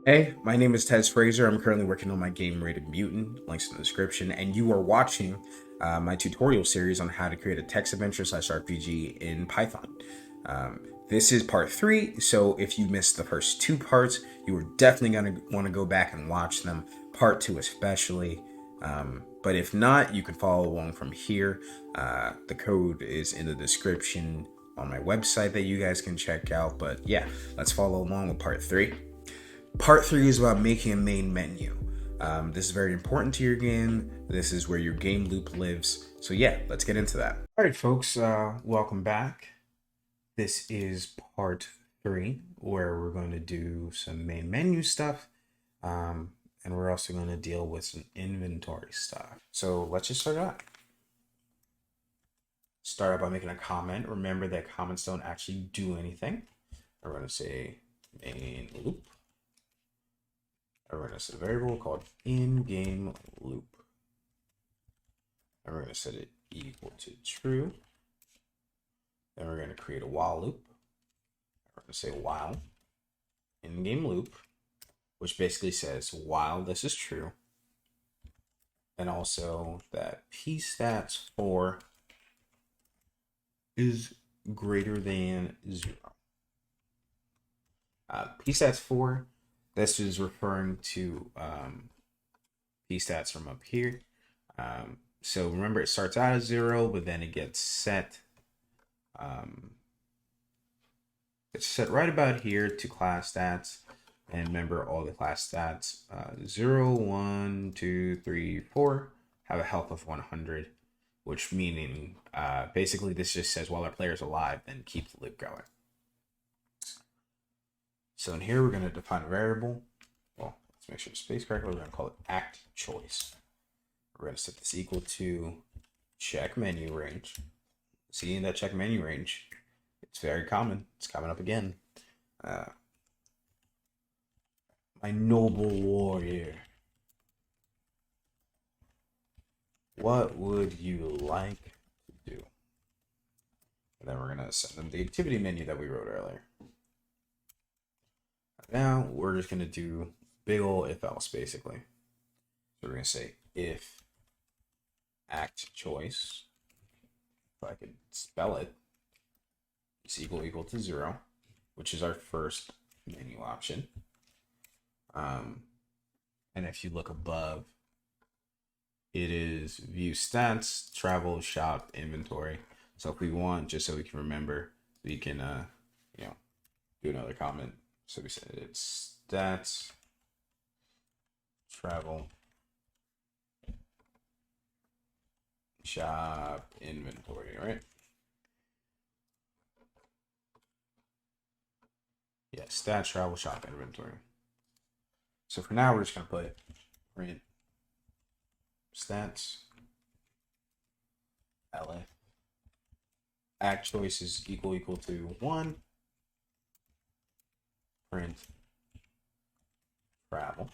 Hey, my name is Fraser. I'm currently working on my game Rated Mutant, links in the description, and you are watching my tutorial series on how to create a text adventure slash RPG in Python. This is part three, so if you missed the first two parts, you are definitely going to want to go back and watch them, part two especially. But if not, you can follow along from here. The code is in the description on my website that you guys can check out. But yeah, let's follow along with part three. Part three is about making a main menu. This is very important to your game. This is where your game loop lives. So yeah, let's get into that. All right, folks, welcome back. This is part three, where we're going to do some main menu stuff, and we're also going to deal with some inventory stuff. So let's just start out. Start out by making a comment. Remember that comments don't actually do anything. We're going to say main loop. We're going to set a variable called in-game loop. And we're going to set it equal to true. Then we're going to create a while loop. We're going to say while in-game loop, which basically says while this is true. And also that p_stats_4 is greater than 0. p_stats_4, this is referring to p_stats from up here. So remember, it starts out as 0, but then it gets set. It's set right about here to class stats. And remember, all the class stats 0, 1, 2, 3, 4 have a health of 100, which meaning basically this just says while our player is alive, then keep the loop going. So in here, we're going to define a variable. Well, let's make sure the space correctly. We're going to call it act choice. We're going to set this equal to check menu range. See, in that check menu range, it's very common. It's coming up again. My noble warrior, what would you like to do? And then we're going to send them the activity menu that we wrote earlier. Now we're just going to do big ol' if else, basically. So we're going to say if act choice, if I could spell it, is equal to 0, which is our first menu option. And if you look above, it is view stats, travel, shop, inventory. So if we want, just so we can remember, we can do another comment. So we said it's stats, travel, shop, inventory, right? Yeah, stats, travel, shop, inventory. So for now, we're just going to put print stats, LF, act choice is equal to 1, print travel,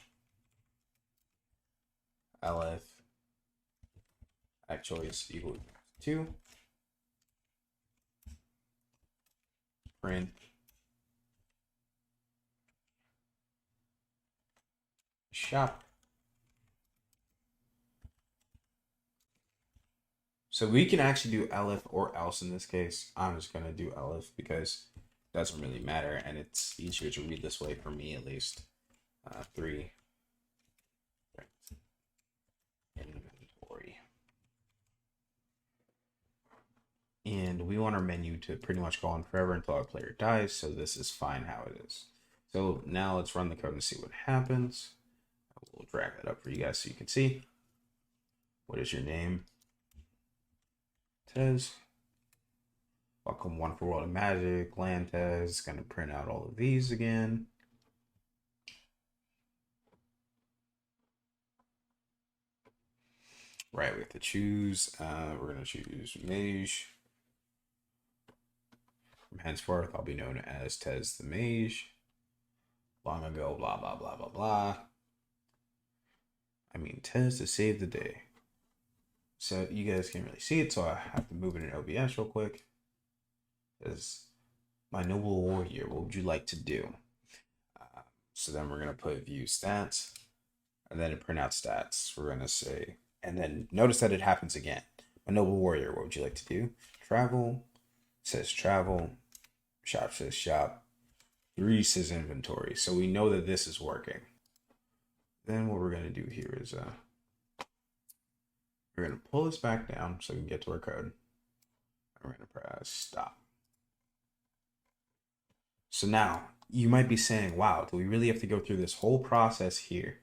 LF, act choice equal to 2, print shop. So we can actually do elif or else in this case. I'm just going to do elif because it doesn't really matter, and it's easier to read this way for me at least. 3 inventory. And we want our menu to pretty much go on forever until our player dies, so this is fine how it is. So now let's run the code and see what happens. We'll drag that up for you guys so you can see. What is your name? Tez. Welcome, Wonderful World of Magic. Land Tez. Gonna print out all of these again. Right, we have to choose. We're gonna choose Mage. From henceforth, I'll be known as Tez the Mage. Long ago, blah blah blah blah blah. I mean, Tez to save the day. So you guys can't really see it, so I have to move it in OBS real quick. As my noble warrior, what would you like to do? So then we're going to put view stats, and then in print out stats, we're going to say, and then notice that it happens again. My noble warrior, what would you like to do? Travel says travel, shop says shop, 3 says inventory. So we know that this is working. Then what we're going to do here is we're going to pull this back down so we can get to our code. We're going to press stop. So now you might be saying, wow, do we really have to go through this whole process here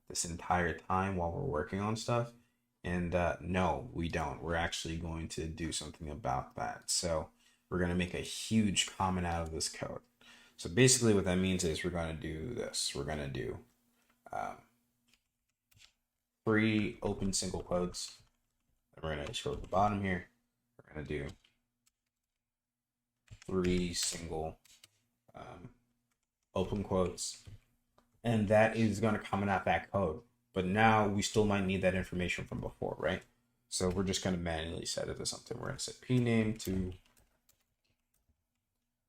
this entire time while we're working on stuff? And no, we don't. We're actually going to do something about that. So we're going to make a huge comment out of this code. So basically what that means is we're going to do this. We're going to do 3 open single quotes. And we're going to scroll to the bottom here. We're going to do 3 single open quotes. And that is going to comment out that code. But now we still might need that information from before, right? So we're just going to manually set it to something. We're going to set p name to,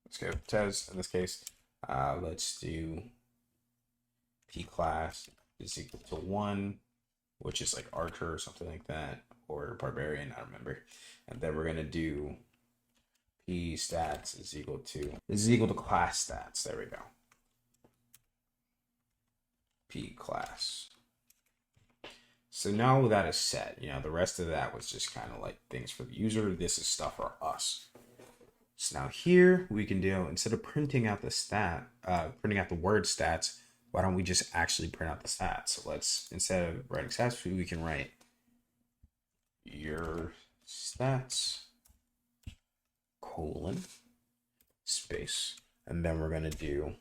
let's go Tez in this case. Let's do p class is equal to 1, which is like archer or something like that, or barbarian, I don't remember. And then we're going to do p stats is equal to class stats. There we go. P class. So now that is set, the rest of that was just kind of like things for the user. This is stuff for us. So now here we can do, instead of printing out the printing out the word stats, why don't we just actually print out the stats? So let's, instead of writing stats, we can write your stats, colon, space. And then we're going to do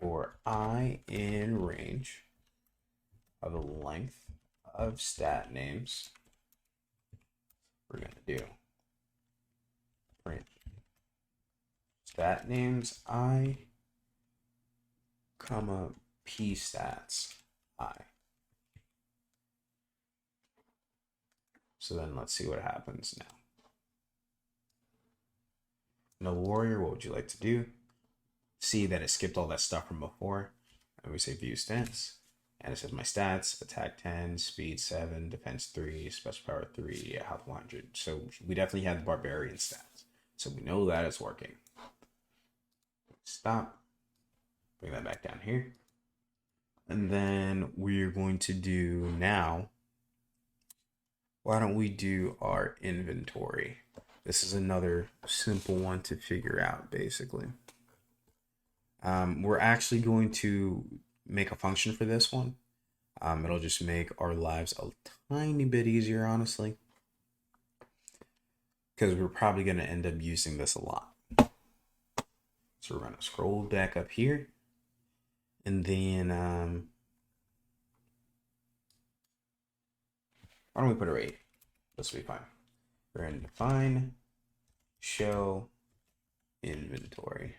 for I in range of the length of stat names, we're going to do print stat names I, comma, p stats I. So then let's see what happens now. No warrior, what would you like to do? See that it skipped all that stuff from before. And we say view stats. And it says my stats, attack 10, speed 7, defense 3, special power 3, health 100. So we definitely had the barbarian stats. So we know that it's working. Stop. Bring that back down here. And then we're going to do now, why don't we do our inventory? This is another simple one to figure out, basically. We're actually going to make a function for this one. It'll just make our lives a tiny bit easier, honestly, because we're probably going to end up using this a lot. So we're going to scroll back up here, and then why don't we put a rate? This will be fine. We're going to define show inventory.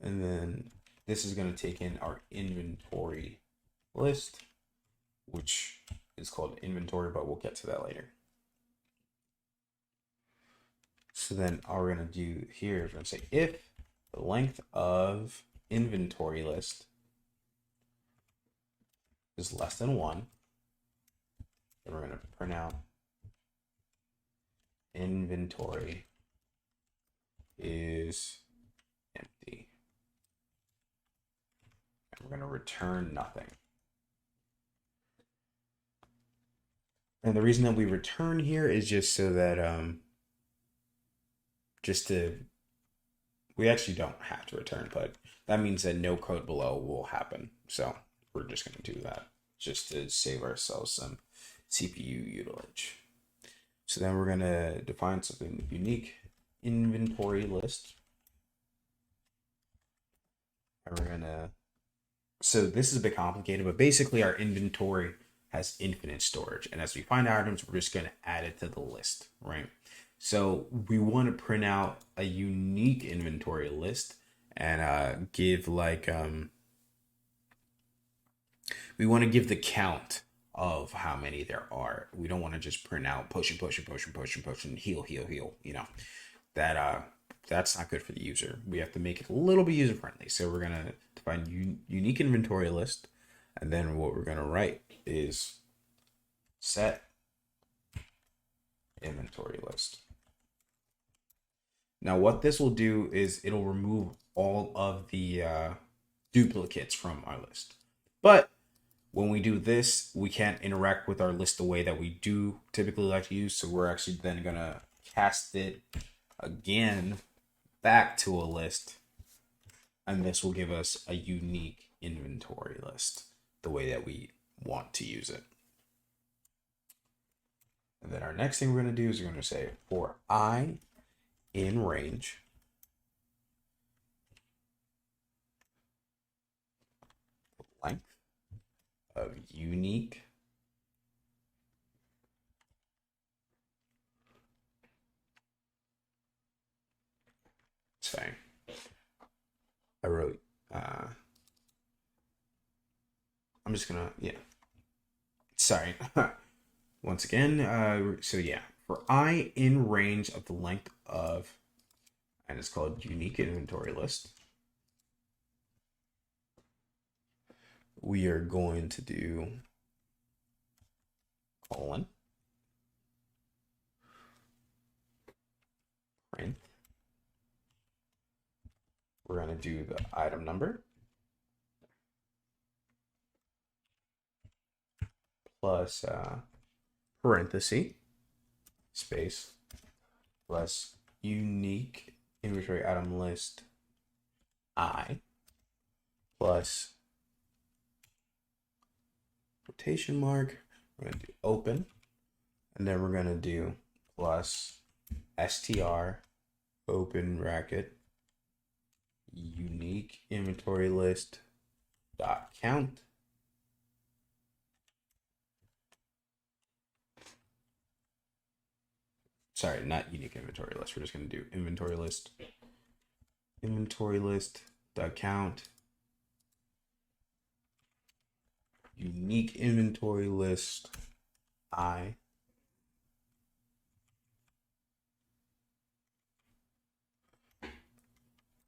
And then this is going to take in our inventory list, which is called inventory, but we'll get to that later. So then all we're going to do here is we're going to say if the length of inventory list is less than 1, then we're going to print out inventory is empty. And we're going to return nothing. And the reason that we return here is just so that we actually don't have to return, but that means that no code below will happen. So we're just going to do that just to save ourselves some CPU utilage. So then we're going to define something unique, inventory list. And we're going to, so this is a bit complicated, but basically our inventory has infinite storage. And as we find items, we're just going to add it to the list, right? So we want to print out a unique inventory list and give like, we want to give the count of how many there are. We don't want to just print out push and heal, you know, that that's not good for the user. We have to make it a little bit user friendly. So we're going to define unique inventory list. And then what we're going to write is set inventory list. Now, what this will do is it'll remove all of the duplicates from our list. But when we do this, we can't interact with our list the way that we do typically like to use. So we're actually then going to cast it again back to a list. And this will give us a unique inventory list the way that we want to use it. And then our next thing we're going to do is we're going to say for I in range length of unique sorry I wrote I'm just gonna sorry once again so yeah, for I in range of the length of, and it's called unique inventory list, we are going to do colon print. We're going to do the item number plus parenthesis space plus unique inventory item list I plus quotation mark. We're going to do open, and then we're going to do plus str open bracket unique inventory list dot count sorry, not unique inventory list. We're just going to do inventory list dot count unique inventory list I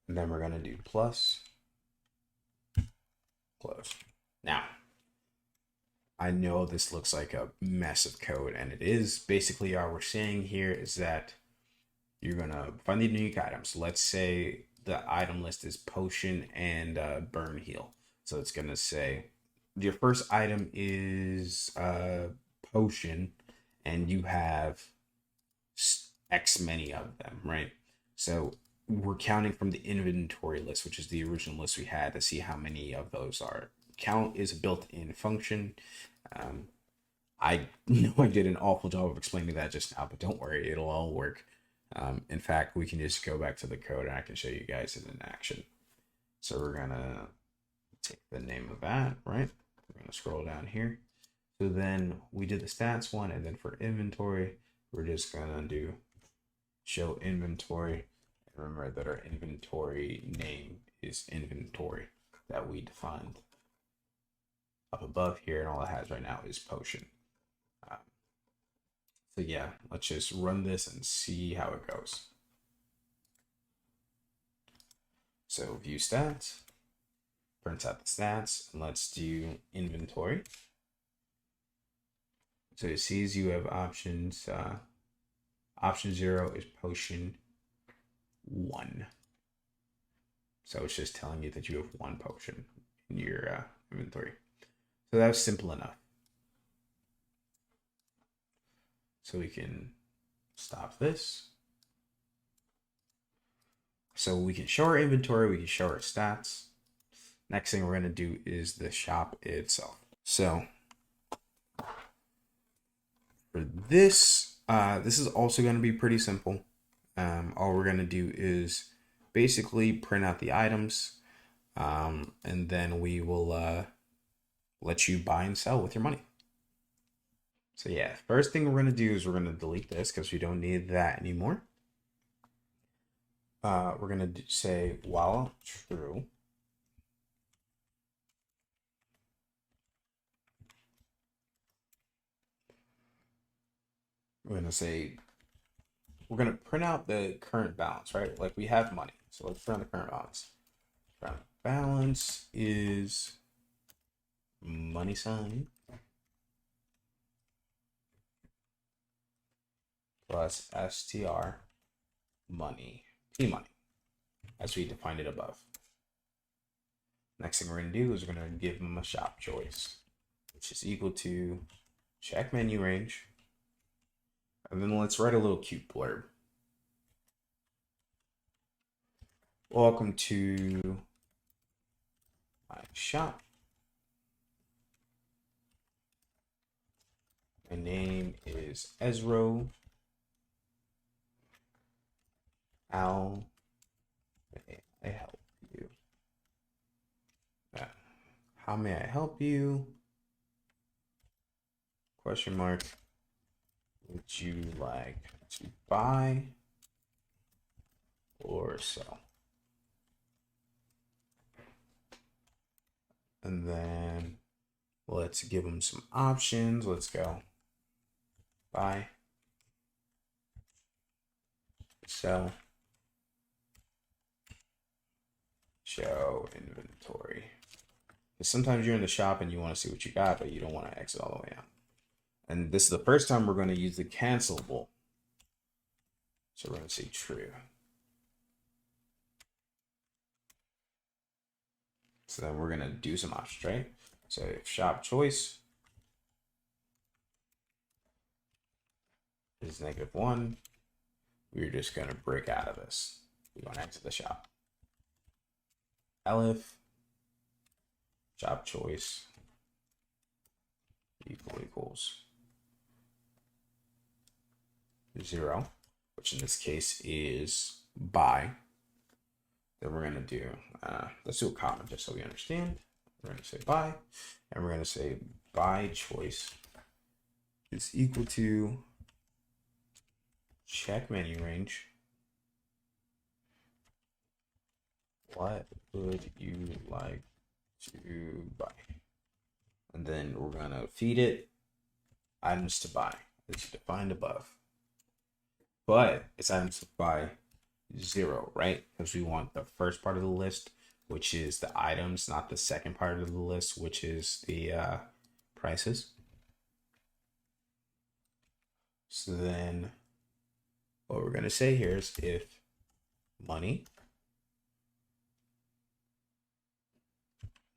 and then we're going to do plus close. Now, I know this looks like a mess of code, and it is. Basically, all we're saying here is that you're going to find the unique items. Let's say the item list is potion and burn heal. So it's going to say your first item is potion, and you have X many of them, right? So we're counting from the inventory list, which is the original list we had, to see how many of those are. Count is a built-in function. I know I did an awful job of explaining that just now, but don't worry, it'll all work. In fact, we can just go back to the code and I can show you guys it in action. So we're gonna take the name of that, right? We're gonna scroll down here. So then we did the stats one, and then for inventory, we're just gonna do show inventory. And remember that our inventory name is inventory that we defined up above here, and all it has right now is potion. So yeah, let's just run this and see how it goes. So view stats, prints out the stats, and let's do inventory. So it sees you have options. Option 0 is potion 1. So it's just telling you that you have 1 potion in your inventory. So that's simple enough. So we can stop this. So we can show our inventory, we can show our stats. Next thing we're going to do is the shop itself. So for this, this is also going to be pretty simple. All we're going to do is basically print out the items, and then we will let you buy and sell with your money. So yeah, first thing we're going to do is we're going to delete this because we don't need that anymore. We're going to say while true, we're going to say we're gonna print out the current balance, right? Like we have money, so let's print out the current balance. Current balance is money sign plus str money, p money, as we defined it above. Next thing we're gonna do is we're gonna give them a shop choice, which is equal to check menu range. And then let's write a little cute blurb. Welcome to my shop. My name is Ezro. How may I help you? How may I help you? Question mark. Would you like to buy or sell? And then let's give them some options. Let's go buy, sell, show inventory. Because sometimes you're in the shop and you want to see what you got, but you don't want to exit all the way out. And this is the first time we're going to use the cancelable. So we're going to say true. So then we're going to do some options, right? So if shop choice is -1, we're just going to break out of this. We're going to exit the shop. Elif shop choice equals 0, which in this case is buy. Then we're going to do, let's do a comma just so we understand. We're going to say buy, and we're going to say buy choice is equal to check menu range. What would you like to buy? And then we're going to feed it items to buy, as defined above. But it's items to buy 0, right? Because we want the first part of the list, which is the items, not the second part of the list, which is the prices. So then what we're going to say here is if money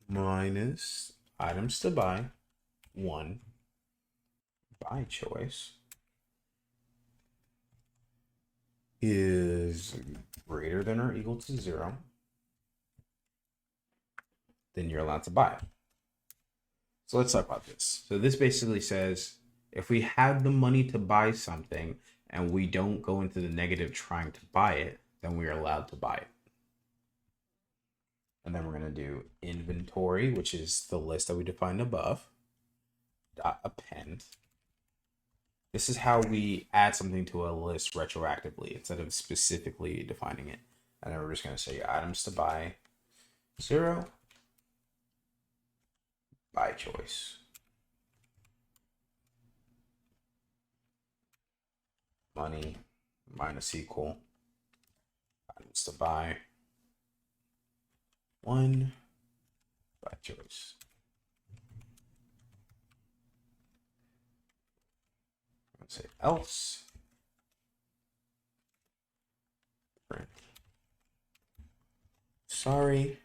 minus items to buy 1 buy choice is greater than or equal to 0, then you're allowed to buy it. So let's talk about this. So this basically says if we have the money to buy something and we don't go into the negative trying to buy it, then we are allowed to buy it. And then we're going to do inventory, which is the list that we defined above, dot append. This is how we add something to a list retroactively instead of specifically defining it. And then we're just going to say items to buy 0, buy choice. Money minus equal items to buy 1 buy choice. Let's say else. Print. Sorry,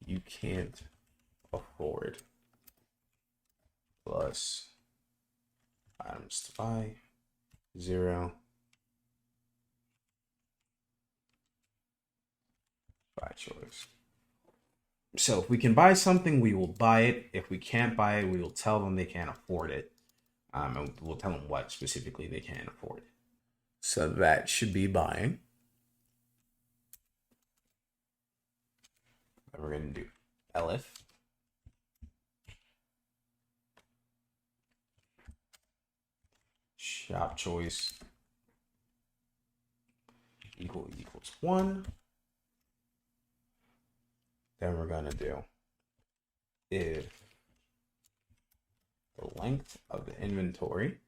you can't afford plus items to buy 0 buy choice. So if we can buy something, we will buy it. If we can't buy it, we will tell them they can't afford it. And we'll tell them what specifically they can't afford. So that should be buying. And we're going to do elif shop choice equals 1. Then we're going to do if the length of the inventory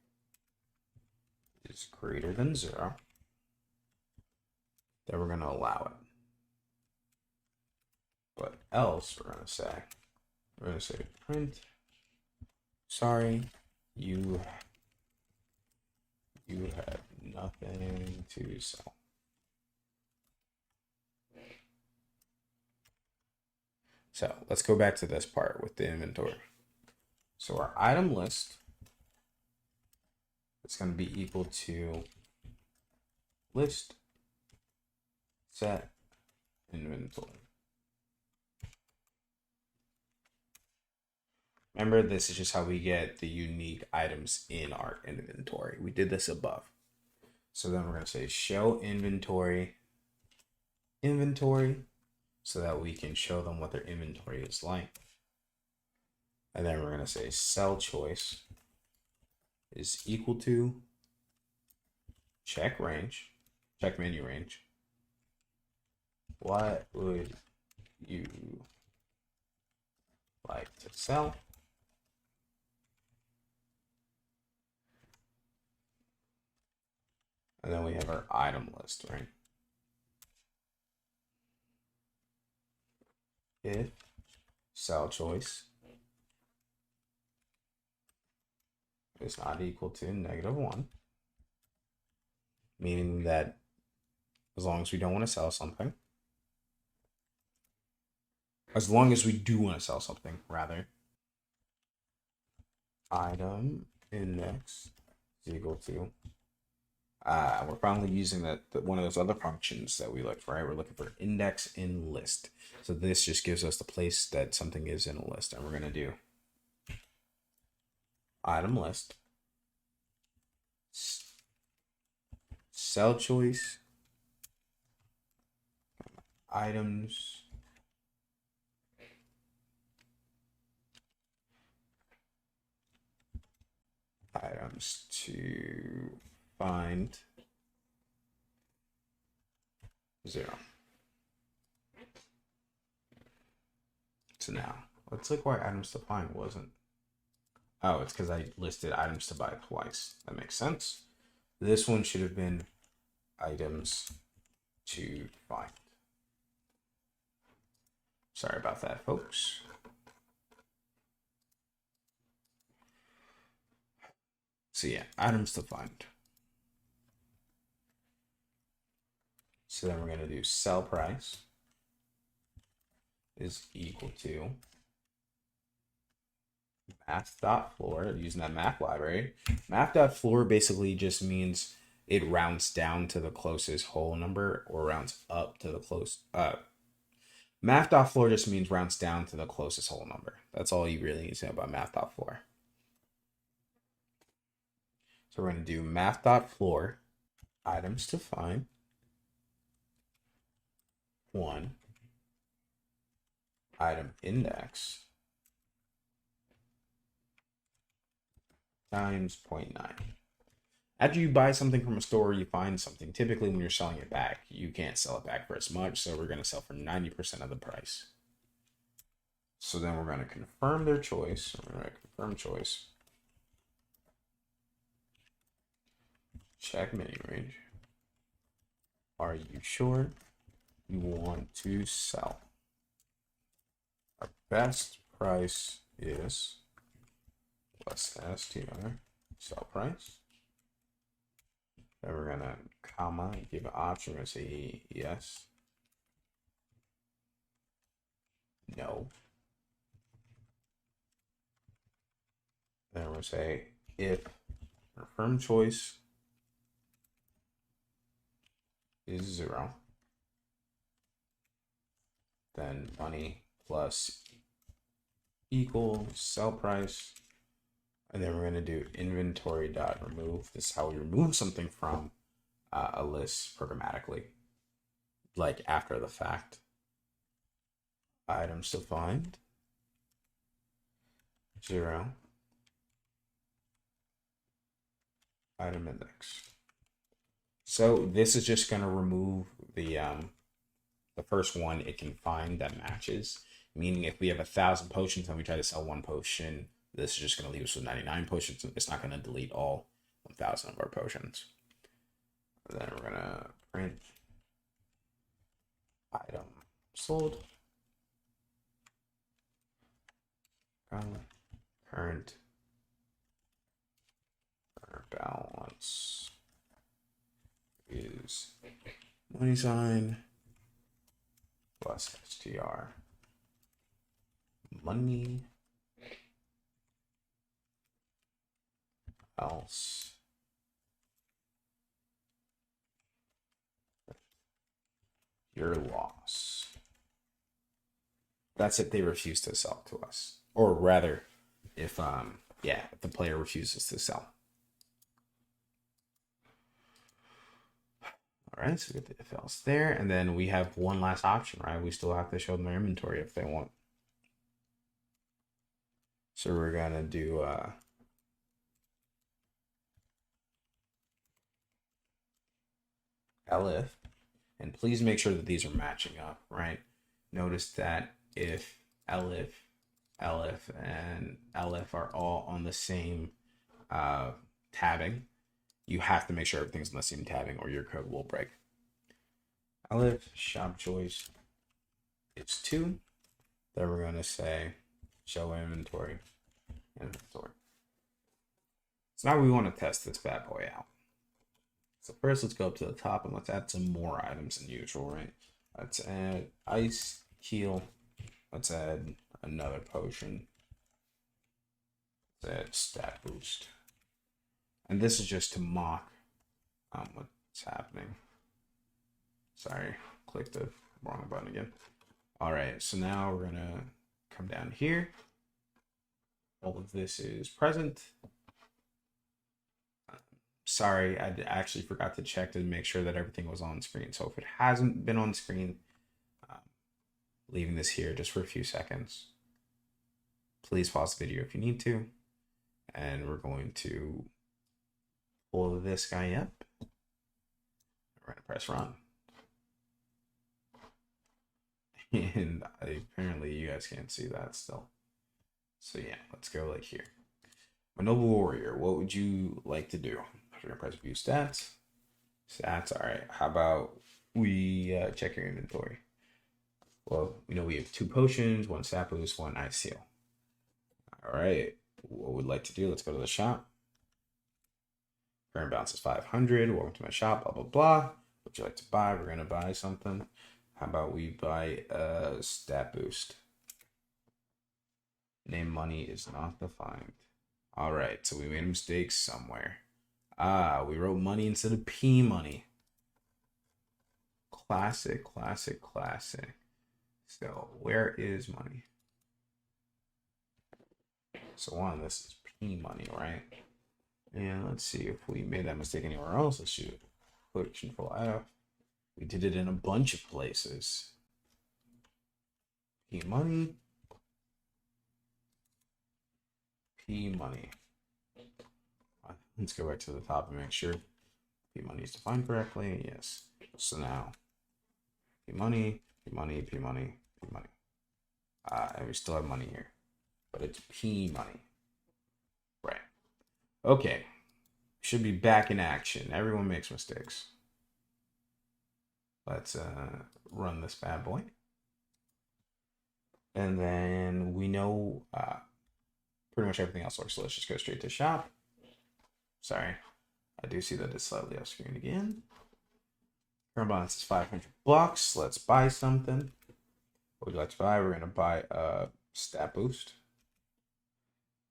is greater than 0, then we're going to allow it. But else we're going to say print, sorry, you have nothing to sell. So let's go back to this part with the inventory. So our item list is going to be equal to list set inventory. Remember, this is just how we get the unique items in our inventory. We did this above. So then we're going to say show inventory, so that we can show them what their inventory is like. And then we're going to say cell choice is equal to check menu range. What would you like to sell? And then we have our item list, right? If cell choice is not equal to -1, meaning that as long as we don't want to sell something, as long as we do want to sell something, rather, item index is equal to, we're finally using one of those other functions that we look for, right? We're looking for index in list. So this just gives us the place that something is in a list, and we're going to do item list, cell choice, items, to find 0. So now let's look why items to find wasn't. Oh, it's because I listed items to buy twice. That makes sense. This one should have been items to find. Sorry about that, folks. So yeah, items to find. So then we're going to do sell price is equal to math.floor, using that math library. Math.floor basically just means it rounds down to the closest whole number or rounds up to the close. Math.floor just means rounds down to the closest whole number. That's all you really need to know about math.floor. So we're going to do math.floor, items to find, 1, item index times 0.9. After you buy something from a store, you find something. Typically, when you're selling it back, you can't sell it back for as much, so we're going to sell for 90% of the price. So then we're going to confirm their choice. We're going to confirm choice. Check menu range. Are you sure you want to sell? Our best price is plus str sell price. Then we're gonna comma and give an option. We're gonna say yes, no. Then we're gonna say if confirm choice is 0, then money plus equal sell price. And then we're going to do inventory.remove. This is how we remove something from a list programmatically, like after the fact. Items to find 0, item index. So this is just going to remove the first one it can find that matches. Meaning if we have 1,000 potions and we try to sell 1 potion, this is just going to leave us with 99 potions. It's not going to delete all 1,000 of our potions. And then we're gonna print item sold. Current balance is money sign plus str money else your loss. That's if they refuse to sell to us, or rather, if if the player refuses to sell. All right, so we get the if else there, and then we have one last option, right? We still have to show them their inventory if they want. So we're gonna do elif, and please make sure that these are matching up, right? Notice that if elif, and elif are all on the same tabbing, you have to make sure everything's on the same tabbing or your code will break. Elif shop choice is 2. Then we're going to say show inventory. So now we want to test this bad boy out. So first, let's go up to the top and let's add some more items than usual, right? Let's add ice heal. Let's add another potion. Let's add stat boost. And this is just to mock what's happening. Sorry, clicked the wrong button again. All right, so now we're gonna come down here. All of this is present. Sorry, I actually forgot to check to make sure that everything was on screen. So if it hasn't been on screen, leaving this here just for a few seconds. Please pause the video if you need to. And we're going to pull this guy up. We're gonna press run. And apparently you guys can't see that still. So yeah, let's go like here. My noble warrior, what would you like to do? We're gonna press view stats. Stats, all right. How about we check your inventory? Well, we know we have 2 potions, 1 stat boost, 1 ice seal. All right, what we'd like to do, let's go to the shop. Current balance is 500. Welcome to my shop, blah, blah, blah. What would you like to buy? We're gonna buy something. How about we buy a stat boost? Name money is not defined. All right, so we made a mistake somewhere. We wrote money instead of P money. Classic, classic, classic. So where is money? So one, this is P money, right? And let's see if we made that mistake anywhere else. Let's shoot. Put Control F. We did it in a bunch of places. P money. P money. Let's go back to the top and make sure P money is defined correctly. Yes. So now P money, P money, P money, P money. And we still have money here, but it's P money. Right. Okay. Should be back in action. Everyone makes mistakes. Let's run this bad boy. And then we know pretty much everything else works. So let's just go straight to shop. Sorry, I do see that it's slightly off screen again. Current balance is 500 bucks. Let's buy something. What would you like to buy? We're gonna buy a stat boost.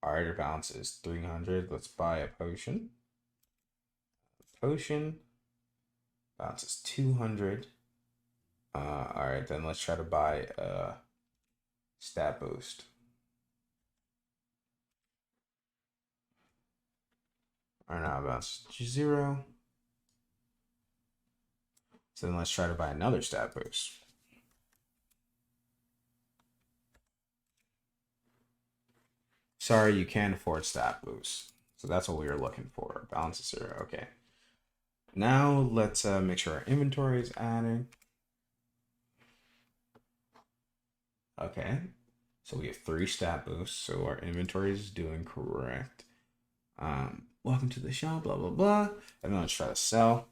All right, our balance is 300. Let's buy a potion. Potion. Balance is 200. All right, then let's try to buy a stat boost. All right, now balance is 0. So then let's try to buy another stat boost. Sorry, you can't afford stat boost. So that's what we were looking for. Balance is 0. Okay. Now let's make sure our inventory is adding. Okay. So we have 3 stat boosts. So our inventory is doing correct. Welcome to the shop, blah, blah, blah. And then let's try to sell.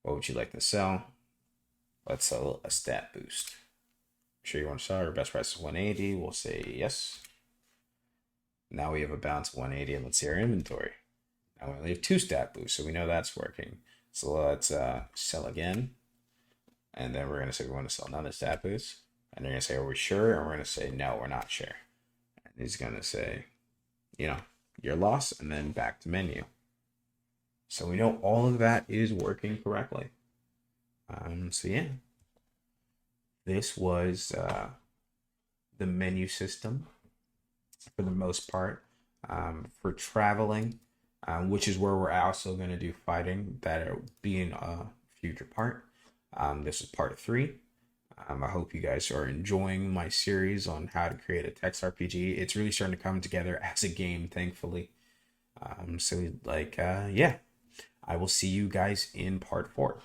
What would you like to sell? Let's sell a stat boost. Sure you want to sell? Our best price is 180. We'll say yes. Now we have a balance of 180, and let's see our inventory. Now we only have 2 stat boosts, so we know that's working. So let's sell again. And then we're going to say we want to sell another stat boost. And they're going to say, are we sure? And we're going to say, no, we're not sure. And he's going to say, you know, your loss, and then back to menu. So we know all of that is working correctly. So yeah, this was the menu system for the most part. For traveling, which is where we're also going to do fighting, that'll be in a future part. This is part 3. I hope you guys are enjoying my series on how to create a text RPG. It's really starting to come together as a game, thankfully. So yeah, I will see you guys in part 4.